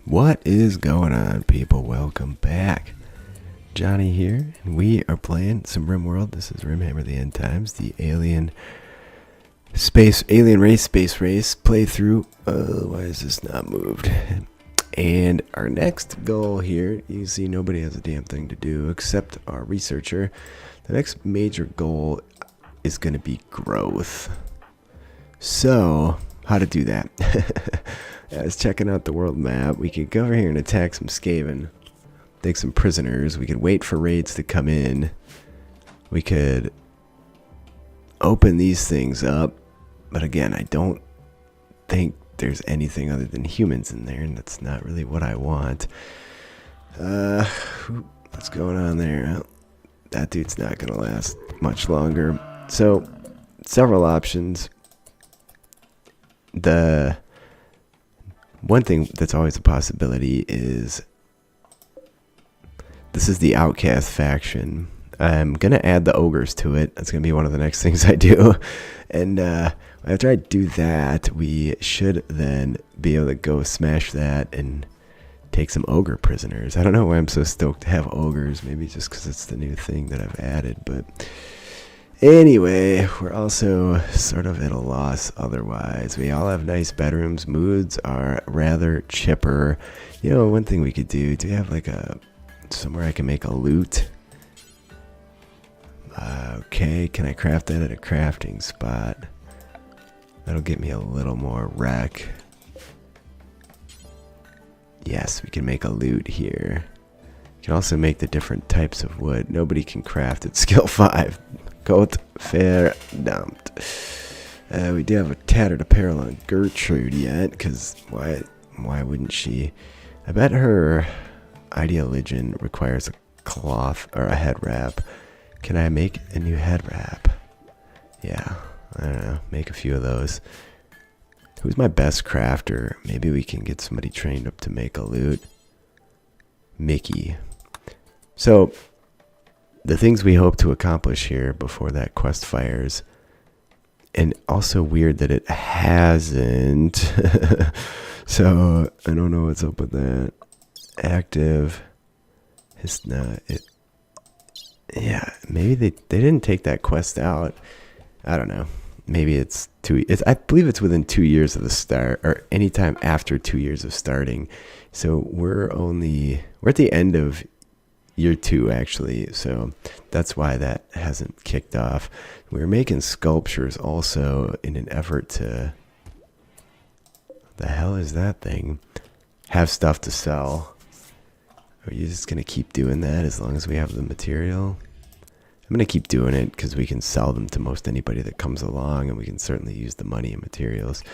What is going on, people? Welcome back. Johnny here, and we are playing some RimWorld. This is Rimhammer the End Times, the alien race playthrough. Why is this not moved? And our next goal here, you see nobody has a damn thing to do except our researcher. The next major goal is going to be growth. So, how to do that? I was checking out the world map. We could go over here and attack some Skaven. Take some prisoners. We could wait for raids to come in. We could open these things up. But again, I don't think there's anything other than humans in there, and that's not really what I want. What's going on there? That dude's not going to last much longer. So, several options. The one thing that's always a possibility is this is the Outcast faction. I'm going to add the ogres to it. That's going to be one of the next things I do. And after I do that, we should then be able to go smash that and take some ogre prisoners. I don't know why I'm so stoked to have ogres. Maybe just because it's the new thing that I've added. But anyway, we're also sort of at a loss otherwise. We all have nice bedrooms. Moods are rather chipper. You know, one thing we could do, we have like somewhere I can make a loot? Okay, can I craft that at a crafting spot? That'll get me a little more wreck. Yes, we can make a loot here. You can also make the different types of wood. Nobody can craft at skill 5. Coat fair dumped. We do have a tattered apparel on Gertrude yet, because why wouldn't she? I bet her ideal religion requires a cloth or a head wrap. Can I make a new head wrap? Yeah, I don't know. Make a few of those. Who's my best crafter? Maybe we can get somebody trained up to make a loot. Mickey. So, the things we hope to accomplish here before that quest fires. And also weird that it hasn't. So, I don't know what's up with that. Active. It's not. Yeah, maybe they didn't take that quest out. I don't know. Maybe it's I believe it's within 2 years of the start, or anytime after 2 years of starting. So we're at the end of year 2 actually. So that's why that hasn't kicked off. We're making sculptures also in an effort to, the hell is that thing? Have stuff to sell. Are you just going to keep doing that as long as we have the material? I'm going to keep doing it because we can sell them to most anybody that comes along, and we can certainly use the money and materials.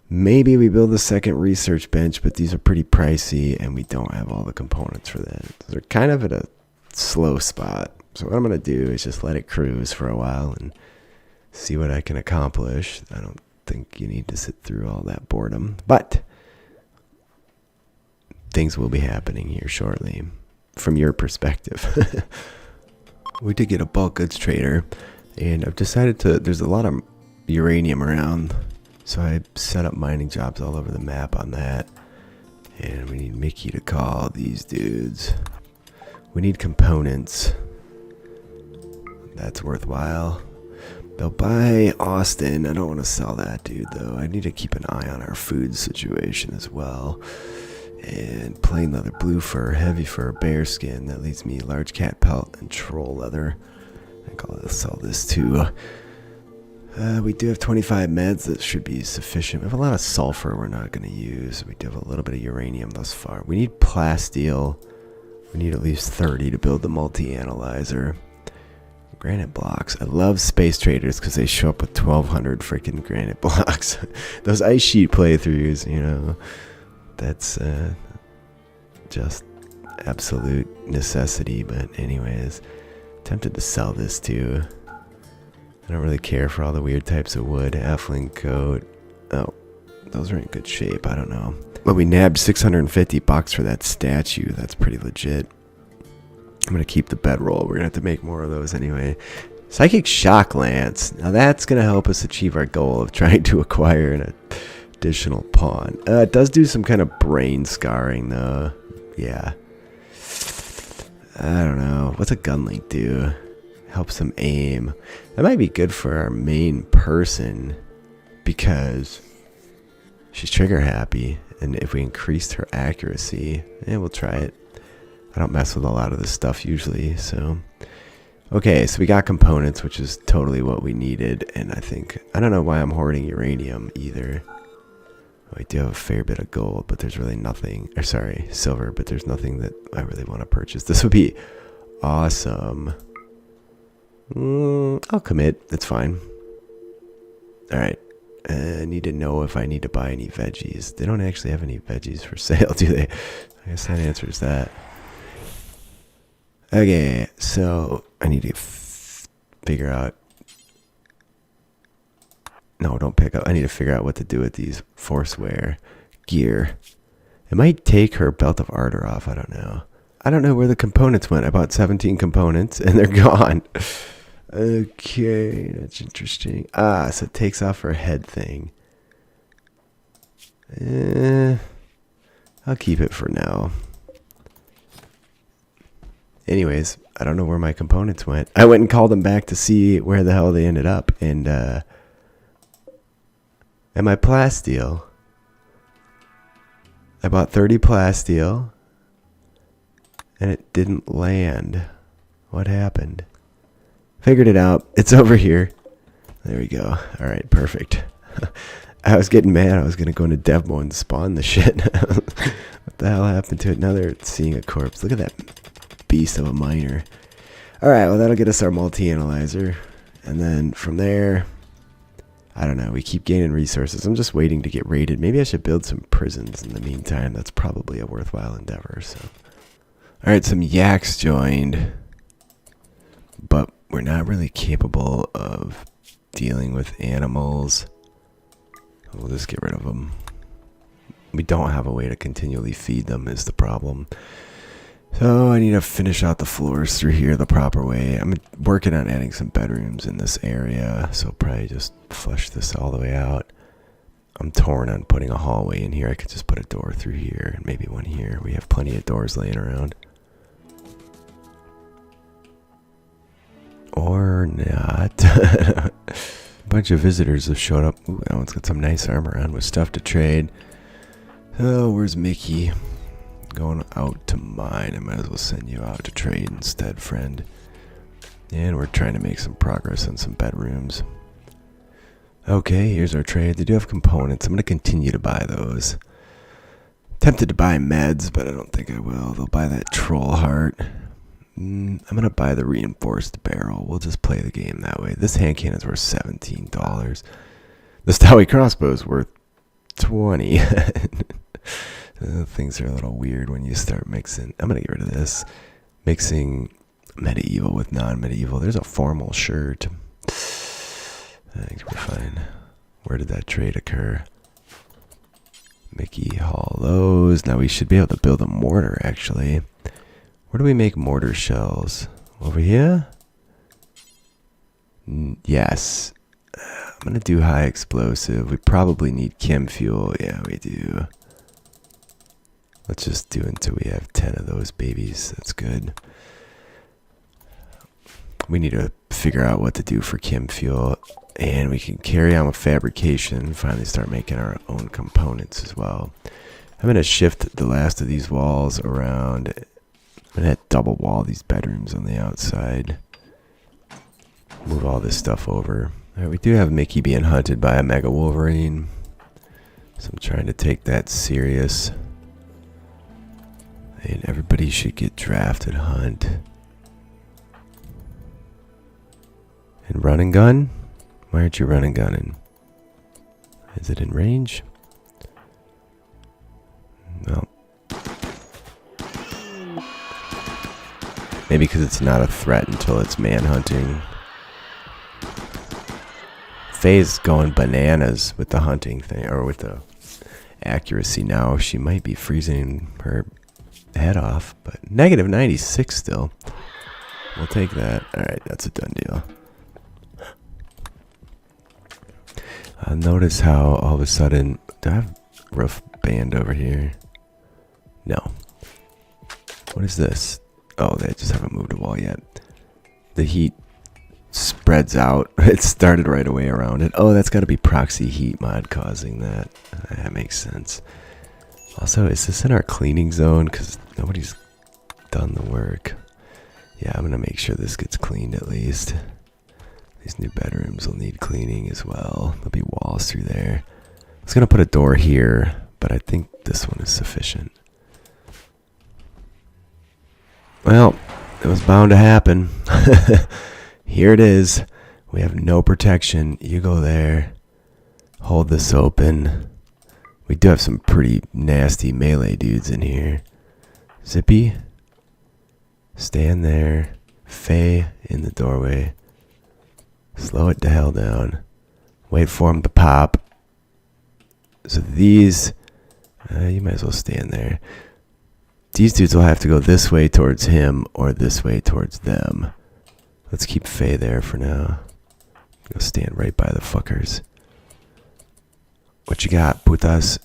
Maybe we build a second research bench, but these are pretty pricey, and we don't have all the components for that. So they're kind of at a slow spot. So what I'm going to do is just let it cruise for a while and see what I can accomplish. I don't think you need to sit through all that boredom, but things will be happening here shortly from your perspective. We did get a bulk goods trader, and I've decided there's a lot of uranium around, so I set up mining jobs all over the map on that. And we need Mickey to call these dudes. We need components. That's worthwhile. They'll buy Austin. I don't want to sell that dude though. I need to keep an eye on our food situation as well. And plain leather, blue fur, heavy fur, bear skin. That leaves me large cat pelt and troll leather. I think I'll sell this too. We do have 25 meds. That should be sufficient. We have a lot of sulfur we're not going to use. We do have a little bit of uranium thus far. We need plasteel. We need at least 30 to build the multi-analyzer. Granite blocks. I love space traders because they show up with 1,200 freaking granite blocks. Those ice sheet playthroughs, you know. That's just absolute necessity. But anyways, tempted to sell this too. I don't really care for all the weird types of wood. Halfling coat. Oh, those are in good shape. I don't know. But we nabbed 650 bucks for that statue. That's pretty legit. I'm going to keep the bedroll. We're going to have to make more of those anyway. Psychic Shock Lance. Now that's going to help us achieve our goal of trying to acquire a Additional pawn. It does do some kind of brain scarring, though. Yeah. I don't know. What's a gun link do? Helps them aim. That might be good for our main person because she's trigger happy. And if we increased her accuracy, we'll try it. I don't mess with a lot of this stuff usually, so. Okay, so we got components, which is totally what we needed. And I don't know why I'm hoarding uranium either. I do have a fair bit of gold, but there's really nothing, or sorry, silver, but there's nothing that I really want to purchase. This would be awesome. I'll commit. That's fine. All right. I need to know if I need to buy any veggies. They don't actually have any veggies for sale, do they? I guess that answers that. Okay, so I need to figure out. No, don't pick up. I need to figure out what to do with these forceware gear. It might take her belt of ardor off. I don't know. I don't know where the components went. I bought 17 components and they're gone. Okay, that's interesting. So it takes off her head thing. I'll keep it for now. Anyways, I don't know where my components went. I went and called them back to see where the hell they ended up. And my plasteel. I bought 30 plasteel. And it didn't land. What happened? Figured it out. It's over here. There we go. Alright, perfect. I was getting mad. I was going to go into dev mode and spawn the shit. What the hell happened to it? Now they're seeing a corpse. Look at that beast of a miner. Alright, well that'll get us our multi-analyzer. And then from there, I don't know, we keep gaining resources. I'm just waiting to get raided. Maybe I should build some prisons in the meantime. That's probably a worthwhile endeavor. So, alright, some yaks joined. But we're not really capable of dealing with animals. We'll just get rid of them. We don't have a way to continually feed them is the problem. So I need to finish out the floors through here the proper way. I'm working on adding some bedrooms in this area, so probably just flush this all the way out. I'm torn on putting a hallway in here. I could just put a door through here and maybe one here. We have plenty of doors laying around. Or not. A bunch of visitors have showed up. Ooh, that one's got some nice armor on with stuff to trade. Oh, where's Mickey? Going out to mine. I might as well send you out to trade instead, friend. And we're trying to make some progress on some bedrooms. Okay, here's our trade. They do have components. I'm going to continue to buy those. Tempted to buy meds, but I don't think I will. They'll buy that troll heart. I'm going to buy the reinforced barrel. We'll just play the game that way. This hand cannon's worth $17. The Stowie crossbow is worth $20. Things are a little weird when you start mixing. I'm going to get rid of this. Mixing medieval with non-medieval. There's a formal shirt. I think we're fine. Where did that trade occur? Mickey Hollows. Now we should be able to build a mortar, actually. Where do we make mortar shells? Over here? Yes. I'm going to do high explosive. We probably need chem fuel. Yeah, we do. Let's just do until we have 10 of those babies. That's good. We need to figure out what to do for chem fuel. And we can carry on with fabrication and finally start making our own components as well. I'm going to shift the last of these walls around. I'm going to double wall these bedrooms on the outside. Move all this stuff over. Alright, we do have Mickey being hunted by a Mega Wolverine. So I'm trying to take that serious. And everybody should get drafted hunt. And run and gun? Why aren't you run and gunning? Is it in range? No. Maybe because it's not a threat until it's manhunting. Faye's going bananas with the hunting thing, or with the accuracy now. She might be freezing her head off, but negative 96 still. We'll take that. Alright, that's a done deal. Notice how all of a sudden, do I have roof band over here? No. What is this? Oh, they just haven't moved a wall yet. The heat spreads out. It started right away around it. Oh, that's got to be proxy heat mod causing that. That makes sense. Also, is this in our cleaning zone? Because nobody's done the work. Yeah, I'm going to make sure this gets cleaned at least. These new bedrooms will need cleaning as well. There'll be walls through there. I was going to put a door here, but I think this one is sufficient. Well, it was bound to happen. Here it is. We have no protection. You go there. Hold this open. We do have some pretty nasty melee dudes in here. Zippy. Stand there. Faye in the doorway. Slow it the hell down. Wait for him to pop. So these... you might as well stand there. These dudes will have to go this way towards him or this way towards them. Let's keep Faye there for now. Go stand right by the fuckers. What you got, putas?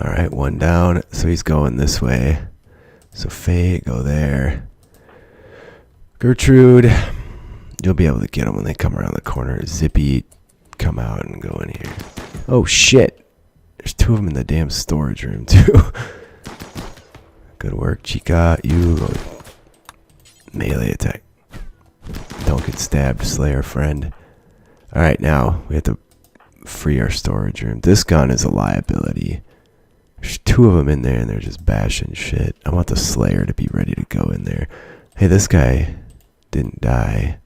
Alright, one down. So he's going this way. So Faye, go there. Gertrude, you'll be able to get them when they come around the corner. Zippy, come out and go in here. Oh shit. There's two of them in the damn storage room too. Good work, Chica. You go melee attack. Don't get stabbed, Slayer friend. Alright, now we have to free our storage room. This gun is a liability. There's two of them in there and they're just bashing shit. I want the Slayer to be ready to go in there. Hey, this guy didn't die.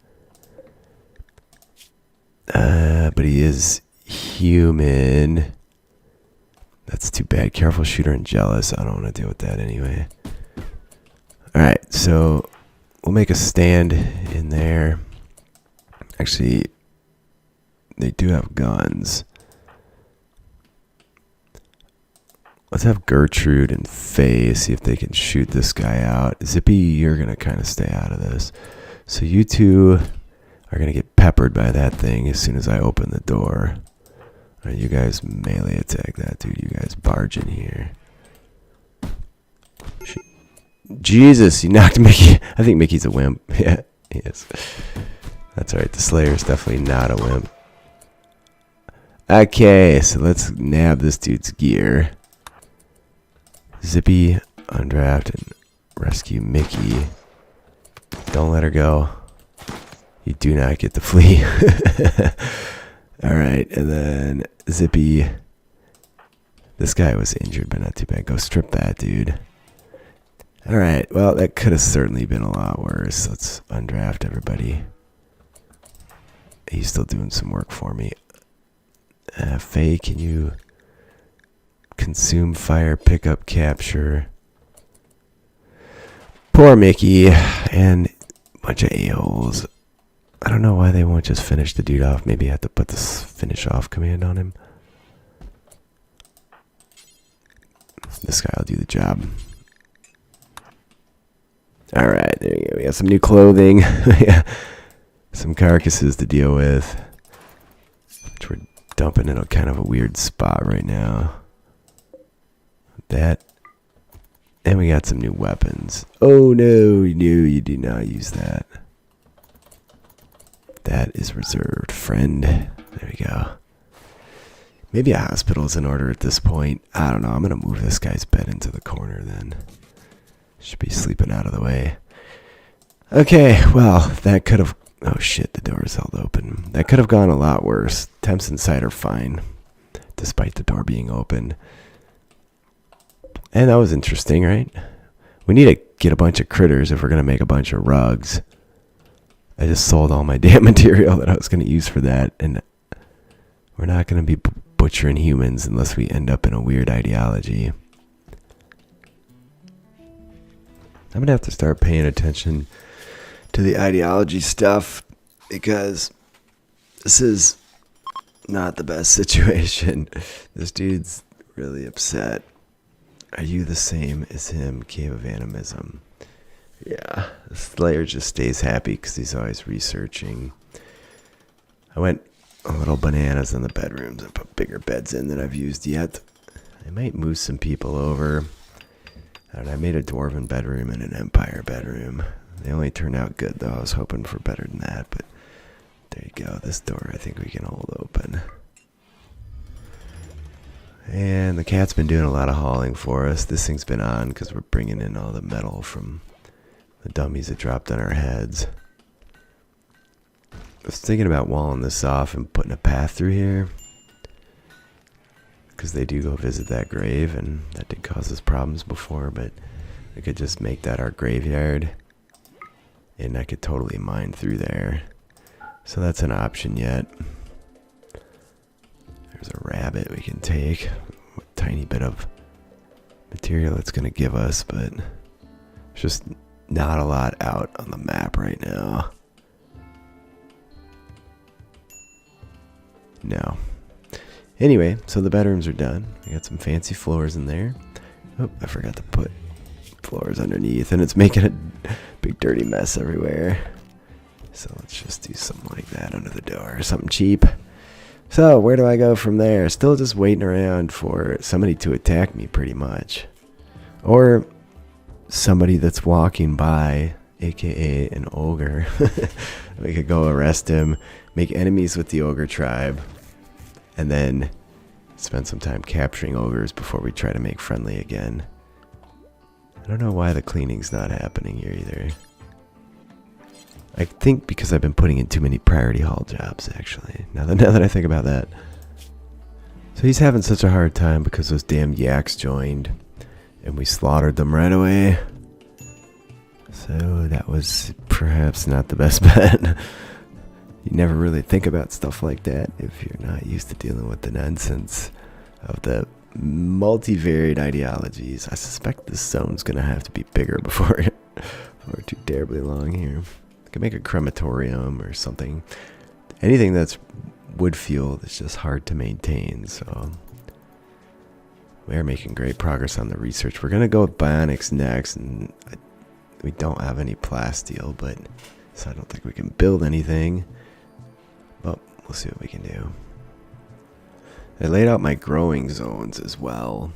But he is human. That's too bad. Careful shooter and jealous. I don't want to deal with that anyway. Alright, so we'll make a stand in there. Actually, they do have guns. Let's have Gertrude and Faye see if they can shoot this guy out. Zippy, you're going to kind of stay out of this. So you two are going to get peppered by that thing as soon as I open the door. All right, you guys melee attack that dude. You guys barge in here. Jesus, you knocked Mickey. I think Mickey's a wimp. Yeah, he is. That's alright. The Slayer's definitely not a wimp. Okay, so let's nab this dude's gear. Zippy, undraft, and rescue Mickey. Don't let her go. You do not get to flee. Alright, and then Zippy. This guy was injured, but not too bad. Go strip that dude. Alright, well, that could have certainly been a lot worse. Let's undraft everybody. He's still doing some work for me. Faye, can you consume fire, pick up, capture? Poor Mickey and a bunch of a-holes. I don't know why they won't just finish the dude off. Maybe I have to put this finish off command on him. This guy will do the job. Alright, there you go. We got some new clothing. Yeah. Some carcasses to deal with. Which we're dumping in a kind of a weird spot right now. That. And we got some new weapons. Oh no, you do not use that. That is reserved, friend. There we go. Maybe a hospital's in order at this point. I don't know. I'm going to move this guy's bed into the corner then. Should be sleeping out of the way. Okay, well, that could have... Oh shit, the door is held open. That could have gone a lot worse. Temps inside are fine, despite the door being open. And that was interesting, right? We need to get a bunch of critters if we're going to make a bunch of rugs. I just sold all my damn material that I was going to use for that, and we're not going to be butchering humans unless we end up in a weird ideology. I'm going to have to start paying attention to the ideology stuff, because this is not the best situation. This dude's really upset. Are you the same as him? Cave of Animism. Yeah, the Slayer just stays happy because he's always researching. I went a little bananas in the bedrooms and put bigger beds in than I've used yet. I might move some people over. And I made a dwarven bedroom and an empire bedroom. They only turned out good, though. I was hoping for better than that, but there you go. This door I think we can hold open. And the cat's been doing a lot of hauling for us. This thing's been on because we're bringing in all the metal from the dummies that dropped on our heads. I was thinking about walling this off and putting a path through here, because they do go visit that grave, and that did cause us problems before, but we could just make that our graveyard, and I could totally mine through there. So that's an option yet. There's a rabbit we can take. A tiny bit of material it's going to give us, but there's just not a lot out on the map right now. No. Anyway, so the bedrooms are done. We got some fancy floors in there. Oh, I forgot to put floors underneath, and it's making a big dirty mess everywhere. So let's just do something like that under the door, something cheap. So where do I go from there? Still just waiting around for somebody to attack me, pretty much. Or somebody that's walking by, aka an ogre. We could go arrest him, make enemies with the ogre tribe, and then spend some time capturing ogres before we try to make friendly again. I don't know why the cleaning's not happening here either. I think because I've been putting in too many priority haul jobs, actually. Now that I think about that. So he's having such a hard time because those damn yaks joined, and we slaughtered them right away. So that was perhaps not the best bet. You never really think about stuff like that if you're not used to dealing with the nonsense of the multivariate ideologies. I suspect this zone's going to have to be bigger before we're too terribly long here. I could make a crematorium or something. Anything that's wood fuel is just hard to maintain, so we are making great progress on the research. We're going to go with bionics next, and we don't have any plasteel, but so I don't think we can build anything. But we'll see what we can do. I laid out my growing zones as well.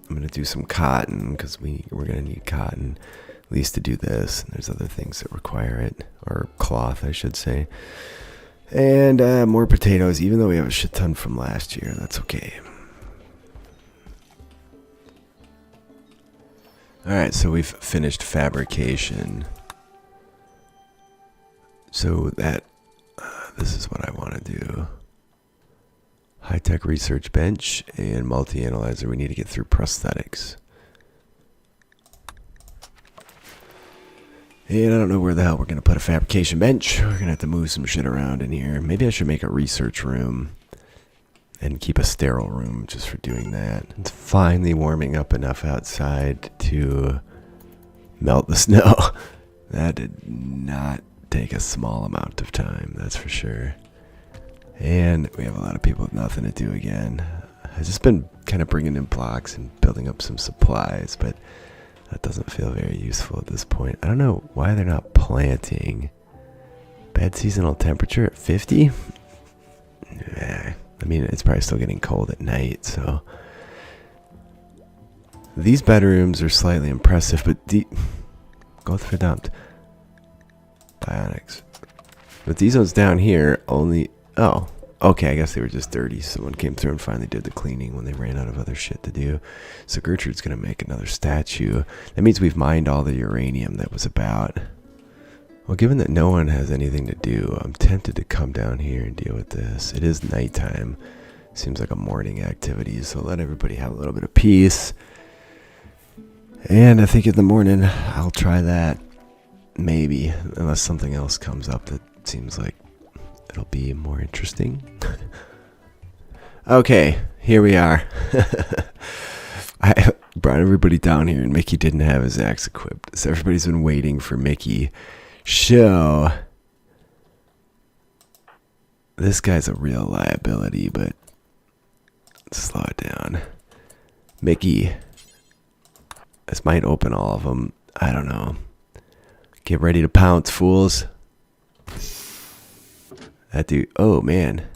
I'm going to do some cotton because we're going to need cotton at least to do this. And there's other things that require it, or cloth, I should say. And more potatoes, even though we have a shit ton from last year. That's okay. Alright, so we've finished fabrication. So that this is what I want to do. High-tech research bench and multi-analyzer. We need to get through prosthetics. And I don't know where the hell we're going to put a fabrication bench. We're going to have to move some shit around in here. Maybe I should make a research room and keep a sterile room just for doing that. It's finally warming up enough outside to melt the snow. That did not take a small amount of time, that's for sure. And we have a lot of people with nothing to do again. I've just been kind of bringing in blocks and building up some supplies, but that doesn't feel very useful at this point. I don't know why they're not planting. Bad seasonal temperature at 50? Nah, I mean, it's probably still getting cold at night, so. These bedrooms are slightly impressive, but go for dumped. Bionics. But these ones down here only, oh, okay, I guess they were just dirty. Someone came through and finally did the cleaning when they ran out of other shit to do. So Gertrude's going to make another statue. That means we've mined all the uranium that was about. Well, given that no one has anything to do, I'm tempted to come down here and deal with this. It is nighttime. Seems like a morning activity, so let everybody have a little bit of peace. And I think in the morning, I'll try that. Maybe, unless something else comes up that seems like it'll be more interesting. Okay, here we are. I brought everybody down here, and Mickey didn't have his axe equipped, so everybody's been waiting for Mickey. So, this guy's a real liability, but slow it down. Mickey, this might open all of them. I don't know. Get ready to pounce, fools. That dude, oh man.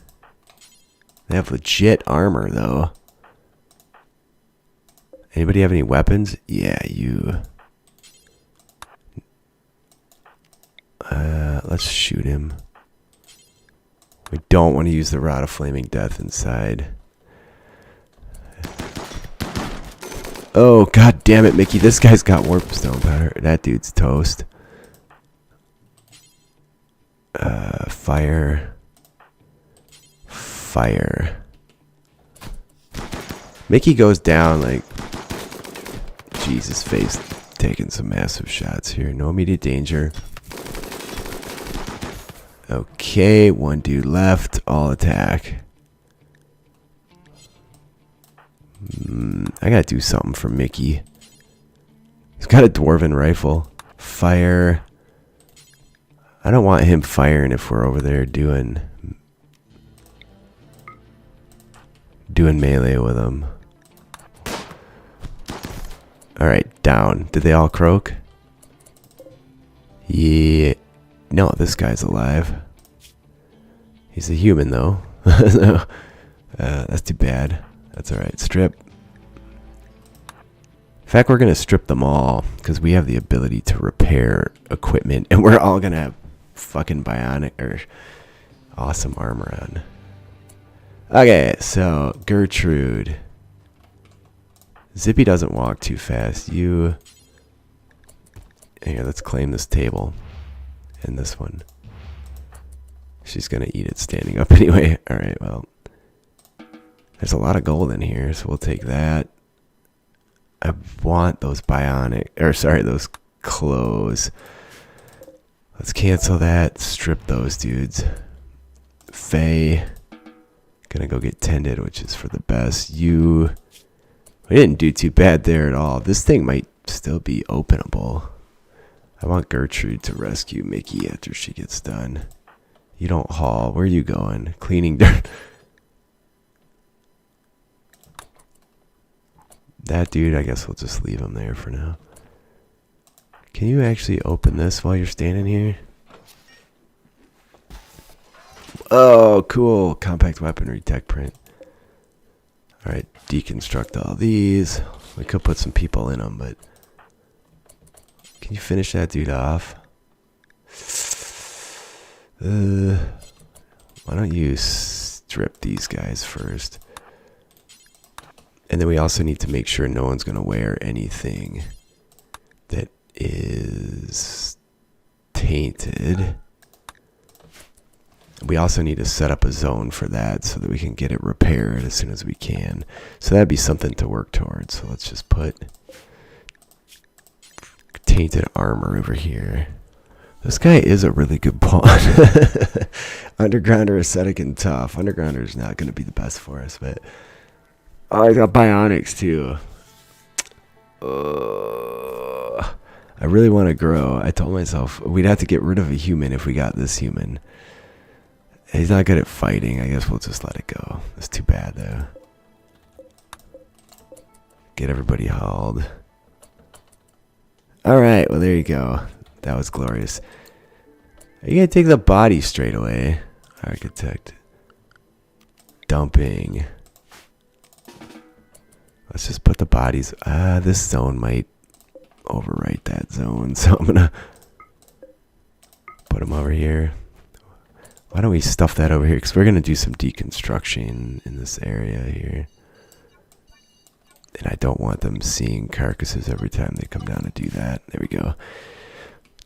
They have legit armor though. Anybody have any weapons? Yeah, you. Let's shoot him. We don't want to use the Rod of Flaming Death inside. Oh, god damn it, Mickey. This guy's got warpstone powder. That dude's toast. Fire. Fire. Mickey goes down like... Jesus, face taking some massive shots here. No immediate danger. Okay, one dude left. All attack. I gotta do something for Mickey. He's got a dwarven rifle. Fire. I don't want him firing if we're over there doing melee with him. Alright, down. Did they all croak? Yeah. No, this guy's alive. He's a human, though. That's too bad. That's alright. Strip. In fact, we're going to strip them all, because we have the ability to repair equipment, and we're all going to have fucking bionic, or awesome armor on. Okay, so, Gertrude. Zippy doesn't walk too fast. You... Here, let's claim this table. And this one. She's gonna eat it standing up anyway. Alright, well. There's a lot of gold in here, so we'll take that. I want those bionic, or sorry, those clothes. Let's cancel that. Strip those dudes. Faye. Gonna go get tended, which is for the best. You... We didn't do too bad there at all. This thing might still be openable. I want Gertrude to rescue Mickey after she gets done. You don't haul. Where are you going? Cleaning dirt. That dude, I guess we'll just leave him there for now. Can you actually open this while you're standing here? Oh, cool. Compact weaponry tech print. Alright, deconstruct all these. We could put some people in them, but... Can you finish that dude off? Why don't you strip these guys first? And then we also need to make sure no one's going to wear anything that is tainted. We also need to set up a zone for that so that we can get it repaired as soon as we can. So that'd be something to work towards. So let's just put tainted armor over here. This guy is a really good pawn. Undergrounder, ascetic, and tough. Undergrounder is not going to be the best for us, but... Oh, I got bionics too. I really want to grow. I told myself we'd have to get rid of a human if we got this human. He's not good at fighting. I guess we'll just let it go. It's too bad, though. Get everybody hauled. Alright, well, there you go. That was glorious. Are you going to take the body straight away? Architect. Dumping. Let's just put the bodies... this zone might overwrite that zone, so I'm going to put them over here. Why don't we stuff that over here? Because we're going to do some deconstruction in this area here. And I don't want them seeing carcasses every time they come down to do that. There we go.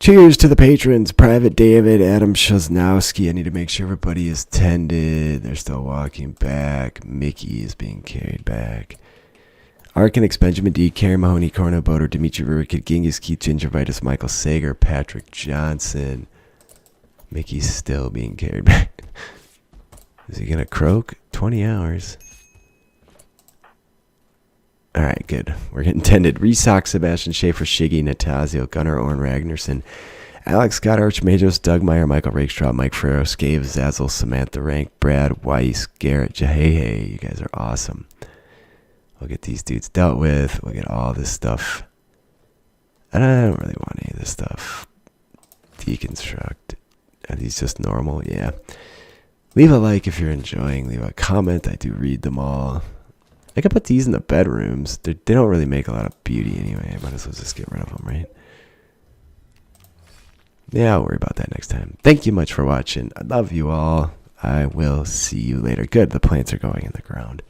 Cheers to the patrons. Private David, Adam Shaznowski. I need to make sure everybody is tended. They're still walking back. Mickey is being carried back. Arcanix, Benjamin D, Karen Mahoney, Corno Boder, Dimitri Rurikid, Genghis Keith, Gingivitis, Michael Sager, Patrick Johnson. Mickey's still being carried back. Is he going to croak? 20 hours. Alright, good. We're getting tended. Resock, Sebastian Schaefer, Shiggy, Natazio, Gunnar, Orn Ragnarsson, Alex Scott, Archmajos, Doug Meyer, Michael Rakestraw, Mike Ferrero, Scave, Zazzle, Samantha Rank, Brad, Weiss, Garrett, Jahehe. You guys are awesome. We'll get these dudes dealt with. We'll get all this stuff. And I don't really want any of this stuff. deconstruct. Are these just normal? Yeah. Leave a like if you're enjoying. Leave a comment. I do read them all. I could put these in the bedrooms. They don't really make a lot of beauty anyway. I might as well just get rid of them, right? Yeah, I'll worry about that next time. Thank you much for watching. I love you all. I will see you later. Good, the plants are going in the ground.